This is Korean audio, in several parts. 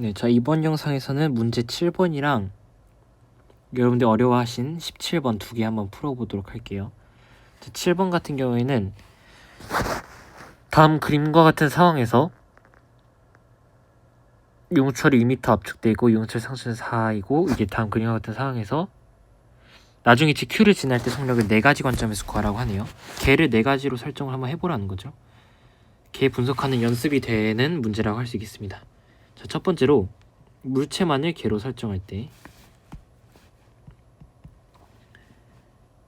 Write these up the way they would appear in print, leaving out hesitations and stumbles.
네, 자 이번 영상에서는 문제 7번이랑 여러분들 어려워하신 17번 두 개 한번 풀어보도록 할게요. 자, 7번 같은 경우에는 다음 그림과 같은 상황에서 용철이 2m 압축되고 용철 상수는 4이고 이게 다음 그림과 같은 상황에서 나중에 GQ를 지날 때 속력을 4가지 관점에서 구하라고 하네요. 걔를 4가지로 설정을 한번 해보라는 거죠. 걔 분석하는 연습이 되는 문제라고 할 수 있겠습니다. 자, 첫 번째로 물체만을 걔로 설정할 때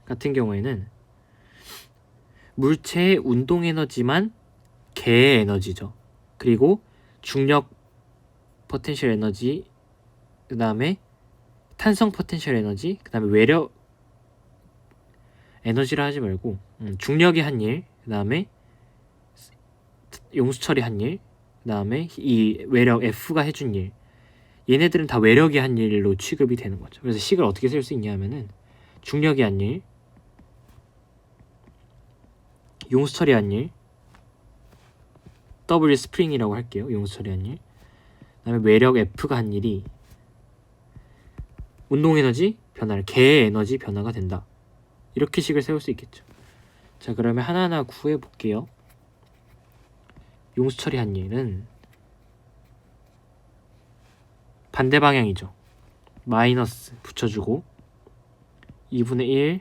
같은 경우에는 물체의 운동 에너지만 걔의 에너지죠. 그리고 중력 포텐셜 에너지, 그 다음에 탄성 포텐셜 에너지, 그 다음에 외력 에너지라 하지 말고 중력이 한 일, 그 다음에 용수철이 한 일, 그 다음에 이 외력 F가 해준 일, 얘네들은 다 외력이 한 일로 취급이 되는 거죠. 그래서 식을 어떻게 쓸 수 있냐 하면은 중력이 한 일, 용수철이 한 일, W 스프링이라고 할게요. 용수철이 한 일, 그 다음에 외력 F가 한 일이 운동 에너지 변화를 개의 에너지 변화가 된다. 이렇게 식을 세울 수 있겠죠. 자, 그러면 하나하나 구해 볼게요. 용수 처리한 일은 반대 방향이죠. 마이너스 붙여주고 2분의 1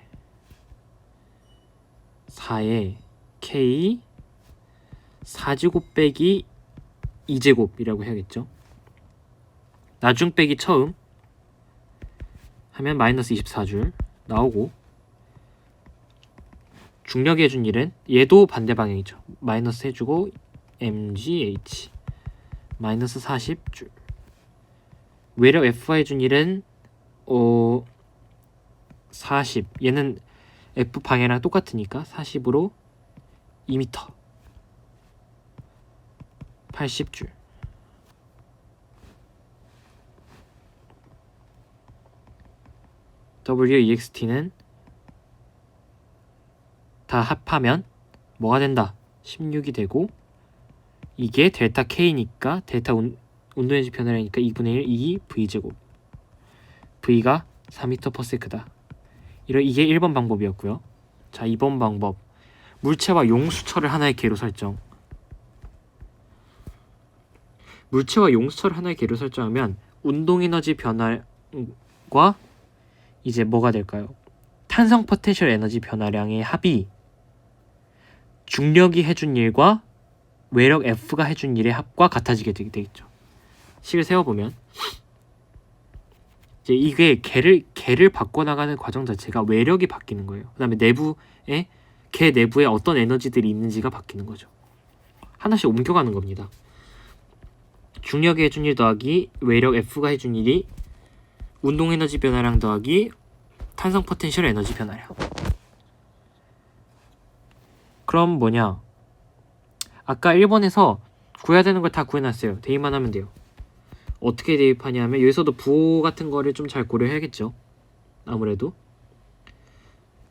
4에 K 4제곱 빼기 2제곱이라고 해야겠죠. 나중 빼기 처음 하면 마이너스 24줄 나오고, 중력이 해준 일은 얘도 반대 방향이죠. 마이너스 해주고 MGH 마이너스 40줄. 외력 F가 해준 일은 40, 얘는 F 방향이랑 똑같으니까 40으로 2m 80줄. WEXT는 다 합하면 뭐가 된다? 16이 되고, 이게 델타 K니까 델타 운동에너지 변화량이니까 2분의 1 2 V제곱, V가 4m/s다. 이게 1번 방법이었고요. 자, 2번 방법, 물체와 용수철을 하나의 개로 설정. 물체와 용수철을 하나의 개로 설정하면 운동에너지 변화과 이제 뭐가 될까요? 탄성 포텐셜 에너지 변화량의 합이 중력이 해준 일과 외력 F가 해준 일의 합과 같아지게 되겠죠. 식을 세워보면 이제 이게 개를 바꿔나가는 과정 자체가 외력이 바뀌는 거예요. 그 다음에 개 내부에 어떤 에너지들이 있는지가 바뀌는 거죠. 하나씩 옮겨가는 겁니다. 중력이 해준 일 더하기 외력 F가 해준 일이 운동 에너지 변화량 더하기 탄성 포텐셜 에너지 변화량. 그럼 뭐냐? 아까 1번에서 구해야 되는 걸 다 구해놨어요. 대입만 하면 돼요. 어떻게 대입하냐면 여기서도 부호 같은 거를 좀 잘 고려해야겠죠. 아무래도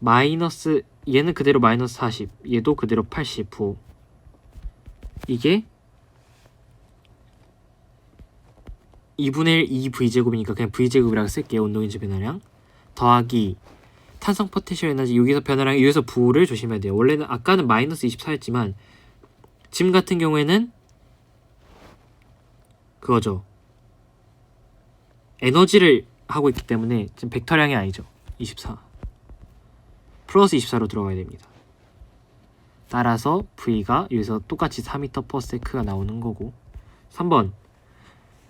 마이너스, 얘는 그대로 마이너스 40, 얘도 그대로 80 부호. 이게 2분의 1 2V제곱이니까 그냥 V제곱이라고 쓸게요. 운동에너지 변화량 더하기 탄성 포텐셜 에너지, 여기서 변화량이, 여기서 부호를 조심해야 돼요. 원래는 아까는 마이너스 24였지만 지금 같은 경우에는 그거죠. 에너지를 하고 있기 때문에 지금 벡터량이 아니죠. 24 플러스 24로 들어가야 됩니다. 따라서 V가 여기서 똑같이 4m/s가 나오는 거고. 3번,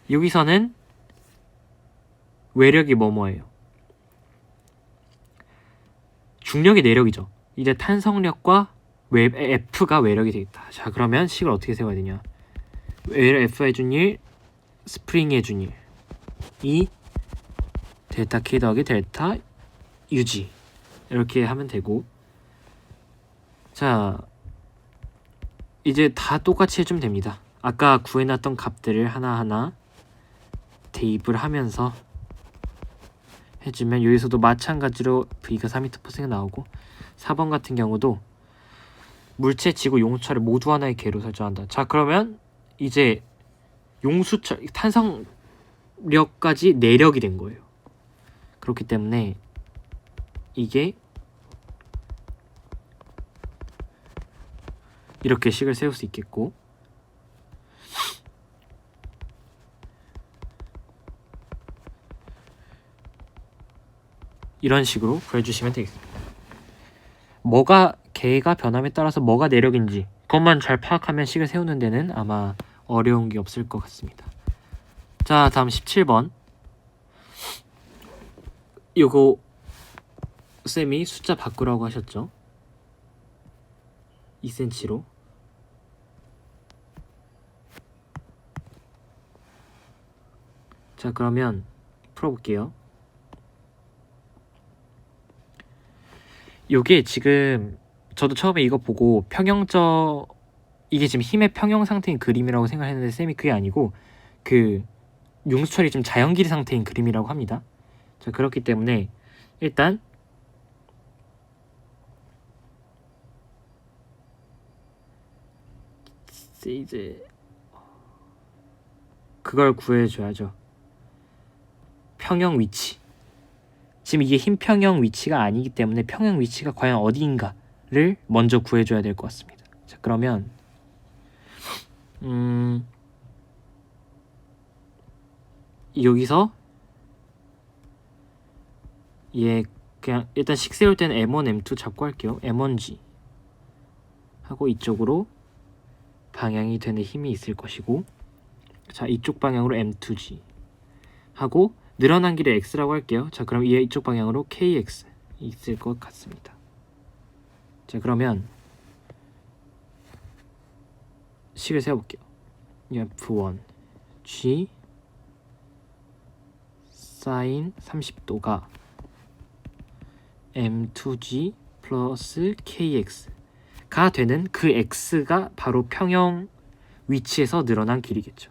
여기서는 외력이 뭐뭐예요? 중력이 내력이죠. 이제 탄성력과 F가 외력이 되겠다. 자, 그러면 식을 어떻게 세워야 되냐? 외력 F 해준 일, 스프링 해준 일, 이 델타 K 더하기 델타 UG, 이렇게 하면 되고. 자, 이제 다 똑같이 해주면 됩니다. 아까 구해놨던 값들을 하나하나 대입을 하면서 해주면 여기서도 마찬가지로 V가 4m/s 나오고, 4번 같은 경우도 물체, 지구, 용수철을 모두 하나의 개로 설정한다. 자, 그러면 이제 용수철, 탄성 중력까지 내력이 된 거예요. 그렇기 때문에 이게 이렇게 식을 세울 수 있겠고, 이런 식으로 구해주시면 되겠습니다. 뭐가 개가 변함에 따라서 뭐가 내력인지 그것만 잘 파악하면 식을 세우는 데는 아마 어려운 게 없을 것 같습니다. 자, 다음 17번. 요거 쌤이 숫자 바꾸라고 하셨죠? 2cm로. 자, 그러면 풀어볼게요. 요게 지금 저도 처음에 이거 보고 이게 지금 힘의 평형 상태인 그림이라고 생각했는데 쌤이 그게 아니고 그 융수철이 좀 자연길이 상태인 그림이라고 합니다. 자, 그렇기 때문에 일단 이제 그걸 구해줘야죠. 평형 위치. 지금 이게 힘 평형 위치가 아니기 때문에 평형 위치가 과연 어디인가를 먼저 구해줘야 될 것 같습니다. 자, 그러면 여기서 얘 그냥 일단 식 세울 때는 M1, M2 잡고 할게요. M1G 하고 이쪽으로 방향이 되는 힘이 있을 것이고, 자, 이쪽 방향으로 M2G 하고 늘어난 길을 X라고 할게요. 자, 그럼 이쪽 방향으로 KX 있을 것 같습니다. 자, 그러면 식을 세워볼게요. F1 G 사인 30도가 M2G 플러스 KX가 되는 그 X가 바로 평형 위치에서 늘어난 길이겠죠.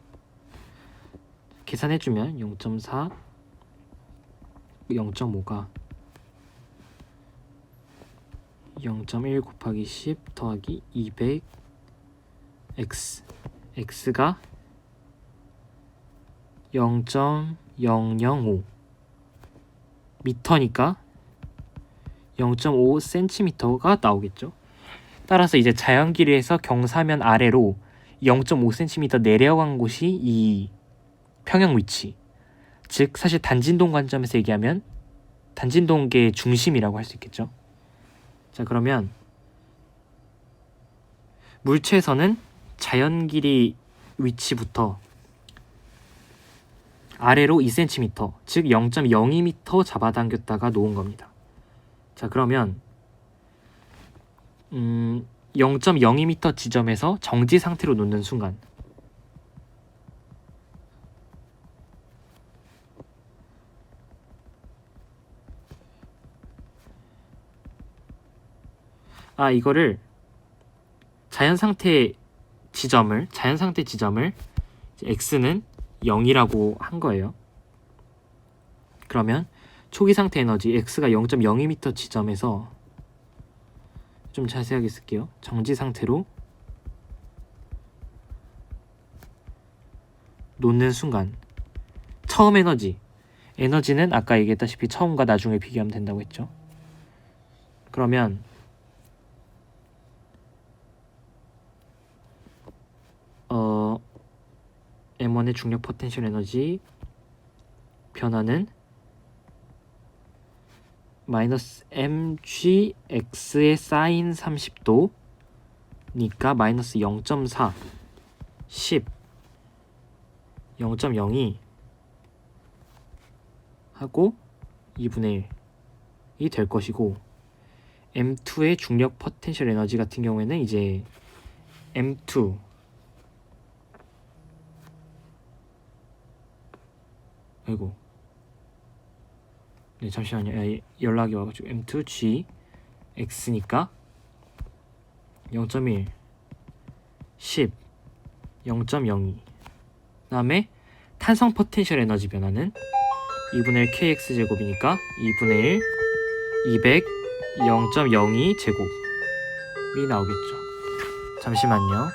계산해주면 0.4, 0.5가 0.1 곱하기 10 더하기 200 X, X가 0.005 미터니까 0.5cm가 나오겠죠. 따라서 이제 자연 길이에서 경사면 아래로 0.5cm 내려간 곳이 이 평형 위치, 즉 사실 단진동 관점에서 얘기하면 단진동계의 중심이라고 할 수 있겠죠. 자, 그러면 물체에서는 자연 길이 위치부터 아래로 2cm, 즉 0.02m 잡아당겼다가 놓은 겁니다. 자, 그러면 0.02m 지점에서 정지 상태로 놓는 순간 이거를 자연 상태 지점을 X는 0이라고 한 거예요. 그러면 초기 상태 에너지 X가 0.02m 지점에서 좀 자세하게 쓸게요. 정지 상태로 놓는 순간 처음 에너지는 아까 얘기했다시피 처음과 나중을 비교하면 된다고 했죠. 그러면 M1의 중력 포텐셜 에너지 변화는 마이너스 mgx의 사인 30도니까 마이너스 0.4 10 0.02 하고 2분의 1이 될 것이고, M2의 중력 포텐셜 에너지 같은 경우에는 이제 M2 네, 잠시만요. 연락이 와가지고 M2G X니까 0.1 10 0.02 그다음에 탄성 포텐셜 에너지 변화는 2분의 1 KX 제곱이니까 2분의 1 200 0.02 제곱이 나오겠죠. 잠시만요.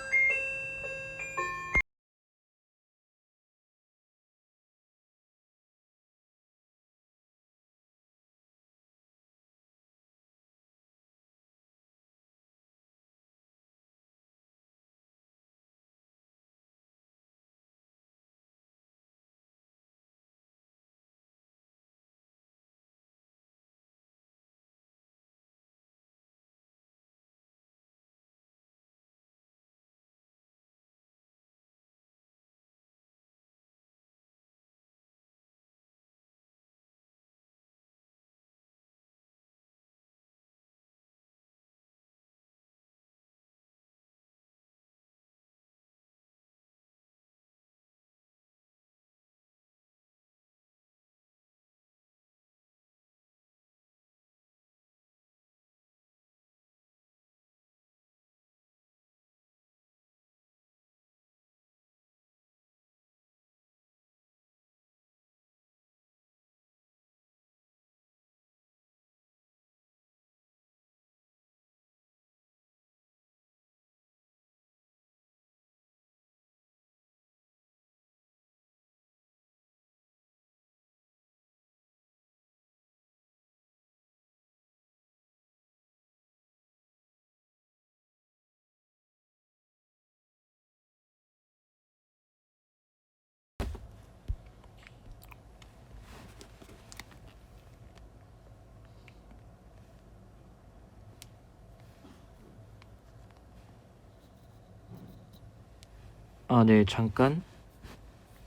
네, 잠깐.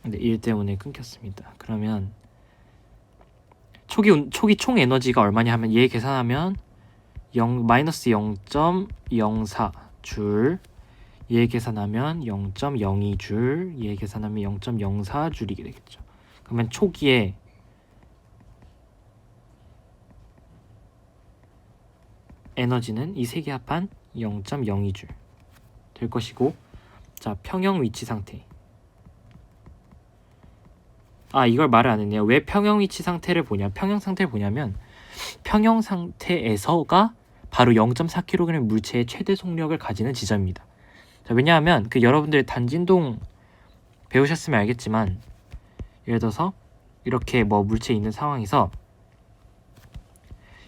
네, 일 때문에 끊겼습니다. 그러면 초기 총 에너지가 얼마냐 하면 얘 계산하면 마이너스 0.04 줄, 얘 계산하면 0.02 줄, 얘 계산하면 0.04 줄이게 되겠죠. 그러면 초기에 에너지는 이 세 개 합한 0.02 줄 될 것이고, 자, 평형 위치 상태. 이걸 말을 안 했네요. 왜 평형 위치 상태를 보냐? 평형 상태를 보냐면 평형 상태에서가 바로 0.4kg 물체의 최대 속력을 가지는 지점입니다. 자, 왜냐하면 여러분들 단진동 배우셨으면 알겠지만, 예를 들어서 이렇게 물체 있는 상황에서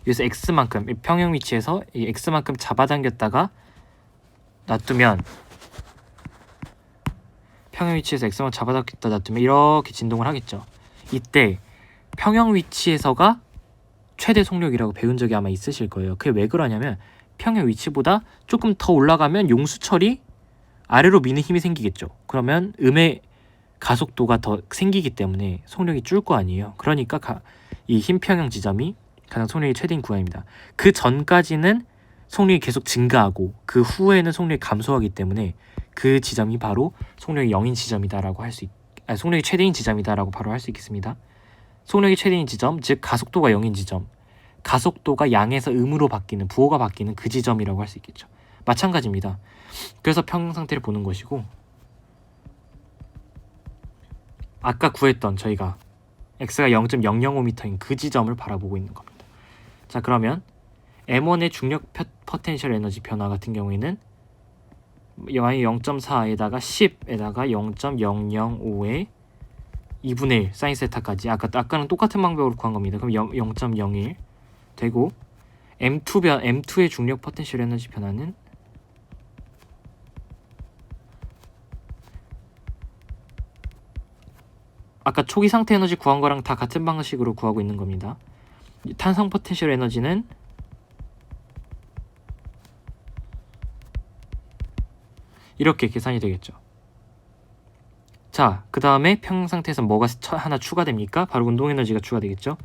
여기서 x만큼 평형 위치에서 이 x만큼 잡아당겼다가 놔두면, 평형 위치에서 x만 잡아당겼다 놔두면 이렇게 진동을 하겠죠. 이때 평형 위치에서가 최대 속력이라고 배운 적이 아마 있으실 거예요. 그게 왜 그러냐면 평형 위치보다 조금 더 올라가면 용수철이 아래로 미는 힘이 생기겠죠. 그러면 음의 가속도가 더 생기기 때문에 속력이 줄 거 아니에요. 그러니까 이 흰 평형 지점이 가장 속력이 최대인 구간입니다. 그 전까지는 속력이 계속 증가하고 그 후에는 속력이 감소하기 때문에 그 지점이 바로 속력이 0인 지점이다라고 속력이 최대인 지점이다라고 바로 할 수 있겠습니다. 속력이 최대인 지점, 즉 가속도가 0인 지점, 가속도가 양에서 음으로 바뀌는, 부호가 바뀌는 그 지점이라고 할 수 있겠죠. 마찬가지입니다. 그래서 평형 상태를 보는 것이고, 아까 구했던 저희가 x가 0.005m인 그 지점을 바라보고 있는 겁니다. 자, 그러면 M1의 중력 포텐셜 에너지 변화 같은 경우에는 0.4에다가 10에다가 0.005에 2분의 1 사인 세타까지 아까랑 똑같은 방법으로 구한 겁니다. 그럼 0.01 되고, M2의 중력 포텐셜 에너지 변화는 아까 초기 상태 에너지 구한 거랑 다 같은 방식으로 구하고 있는 겁니다. 탄성 포텐셜 에너지는 이렇게 계산이 되겠죠. 자, 그 다음에 평형 상태에서 뭐가 하나 추가됩니까? 바로 운동 에너지가 추가되겠죠.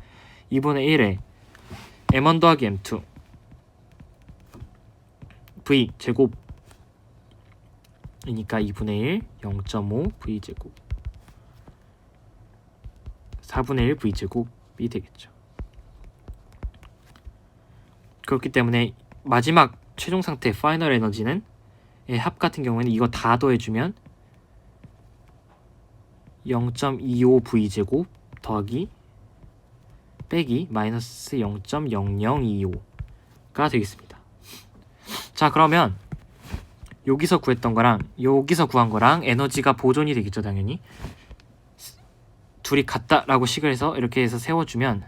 2분의 1에 M1 더하기 M2 V 제곱이니까 2분의 1 0.5 V 제곱 4분의 1 V 제곱이 되겠죠. 그렇기 때문에 마지막 최종 상태 파이널 에너지는 합 같은 경우에는 이거 다 더해주면 0.25 V 제곱 더하기 빼기 마이너스 0.0025가 되겠습니다. 자, 그러면 여기서 구했던 거랑 여기서 구한 거랑 에너지가 보존이 되겠죠. 당연히 둘이 같다라고 식을 해서 이렇게 해서 세워주면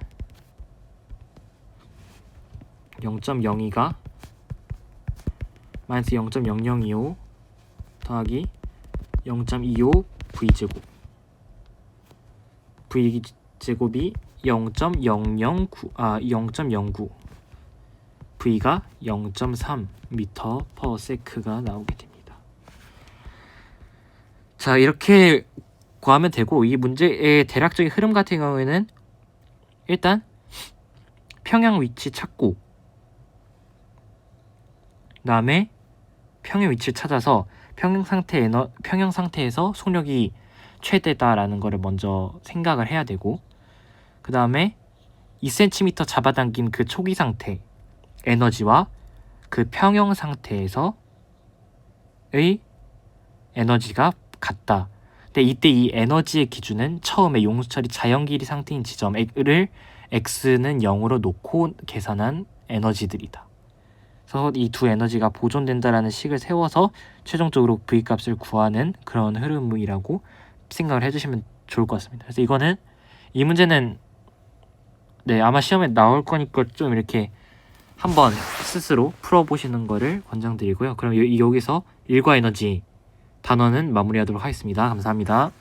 0.02가 마이너스 0.0025 더하기 0.25 V제곱 V제곱이 0.09 V가 0.3m/s가 나오게 됩니다. 자, 이렇게 구하면 되고, 이 문제의 대략적인 흐름 같은 경우에는 일단 평형 위치 찾고, 그 다음에 평형 위치를 찾아서 평형 상태에서 속력이 최대다라는 거를 먼저 생각을 해야 되고, 그 다음에 2cm 잡아당긴 그 초기 상태 에너지와 그 평형 상태에서의 에너지가 같다. 근데 이때 이 에너지의 기준은 처음에 용수철이 자연길이 상태인 지점을 x는 0으로 놓고 계산한 에너지들이다. 그래서 이 두 에너지가 보존된다라는 식을 세워서 최종적으로 v 값을 구하는 그런 흐름이라고 생각을 해주시면 좋을 것 같습니다. 그래서 이 문제는 아마 시험에 나올 거니까 좀 이렇게 한번 스스로 풀어보시는 거를 권장드리고요. 그럼 여기서 일과 에너지 단원은 마무리하도록 하겠습니다. 감사합니다.